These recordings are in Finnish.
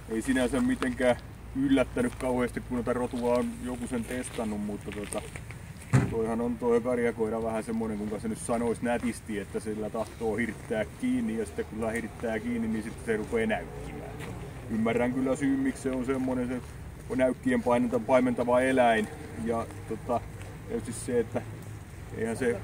ei sinänsä mitenkään yllättänyt kauheasti, kun noita rotua on joku sen testannut, mutta toihan on toi karjakoira vähän semmonen, kuinka se nyt sanois nätisti, että sillä tahtoo hirttää kiinni ja sitten kun sillä hirttää kiinni, niin sitten se rupeaa näykkimään. Ymmärrän kyllä syyn, miksi se on semmonen se näykkien paimentava eläin ja tietysti se, että eihän se...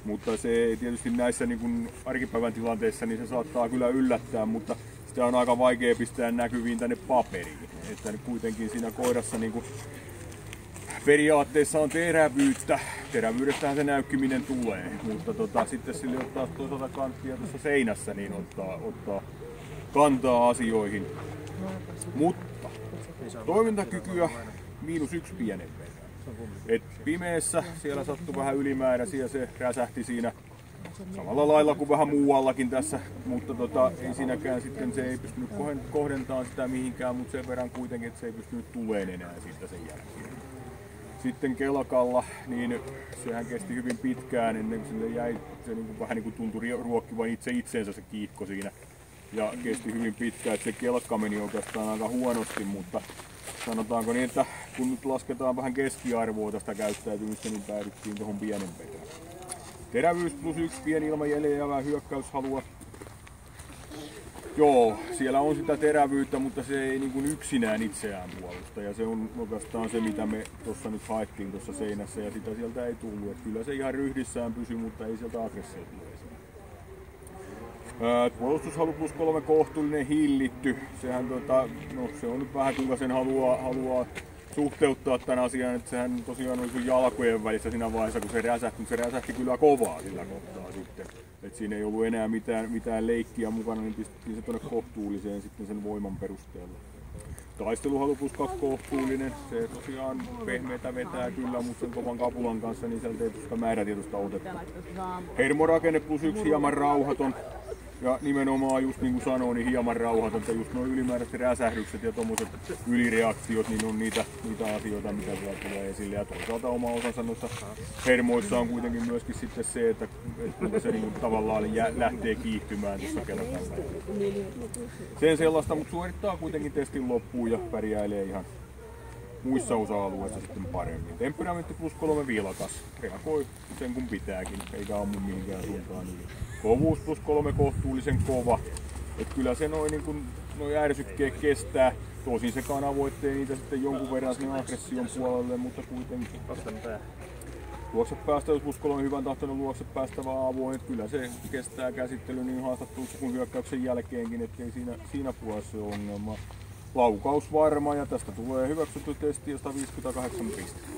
Mutta se tietysti näissä niin kuin arkipäivän tilanteissa niin se saattaa kyllä yllättää, mutta sitä on aika vaikea pistää näkyviin tänne paperiin. Että kuitenkin siinä koirassa niin kuin periaatteessa on terävyyttä. Terävyydestähän se näykkiminen tulee, mutta sitten sille ottaa toisaalta kanttia tuossa seinässä, niin ottaa kantaa asioihin. Mutta toimintakykyä -1 pienen verran. Et pimeässä siellä sattui vähän ylimääräisiä, se räsähti siinä samalla lailla kuin vähän muuallakin tässä, mutta ei siinäkään sitten, se ei pystynyt kohdentamaan sitä mihinkään, mutta sen verran kuitenkin, että se ei pystynyt tuleen enää siitä sen jälkeen. Sitten kelkalla, niin sehän kesti hyvin pitkään ennen kuin sille jäi, se vähän niin kuin tuntui ruokkivan itseensä se kiihko siinä. Ja kesti hyvin pitkään, että se kelkka meni oikeastaan aika huonosti, mutta sanotaanko niin, että kun nyt lasketaan vähän keskiarvoa tästä käyttäytymistä, niin päädyttiin tuohon pienempään. Terävyys +1, pieni ilman jäljellä hyökkäyshalua. Joo, siellä on sitä terävyyttä, mutta se ei niin kuin yksinään itseään puolusta. Ja se on oikeastaan se, mitä me tuossa nyt haettiin tuossa seinässä ja sitä sieltä ei tullut. Että kyllä se ihan ryhdissään pysyi, mutta ei sieltä aggressio tule. Puolustushalu +3 kohtuullinen hillitty. Sehän se on nyt vähän kuinka sen haluaa suhteuttaa tämän asian, että sehän tosiaan oli sun jalkojen välissä siinä vaiheessa, kun se räsähti, mutta se räsähti kyllä kovaa sillä kohtaa sitten. Et siinä ei ollut enää mitään leikkiä mukana, niin pistettiin se tuonne kohtuulliseen sitten sen voiman perusteella. Taisteluhalu +2 kohtuullinen, se tosiaan pehmeätä vetää kyllä, mutta sen kovan kapulan kanssa niin sieltä ei tuosta määrätietoista otetta. Hermorakenne +1 hieman rauhaton. Ja nimenomaan just niin kuin sanoin, niin hieman rauhatonta, just nuo ylimääräiset räsähdykset ja tommoset ylireaktiot, niin on niitä asioita, mitä siellä tulee esille. Ja toisaalta oma osansa noissa hermoissa on kuitenkin myöskin sitten se, että se niin kuin tavallaan lähtee kiihtymään tuossa kelkalla. Sen sellaista, mutta suorittaa kuitenkin testin loppuun ja pärjäilee ihan muissa osa-alueissa sitten paremmin. Temperamentti +3 vilkas, reagoi sen kun pitääkin, eikä ammu mihinkään suuntaan. Kovuus +3 kohtuullisen kova. Et kyllä se noi ärsykkeet kestää. Tosin se kanavoittee niitä sitten jonkun verran sinne aggression puolelle, mutta kuitenkin. Luoksepäästävyys +3 hyvän tahtoinen luoksepäästävä avoin. Et kyllä se kestää käsittely niin haastattelussa kuin hyökkäyksen jälkeenkin, ettei siinä puolessa ole ongelmaa. Laukaus varma ja tästä tulee hyväksytty testi 158 pistettä.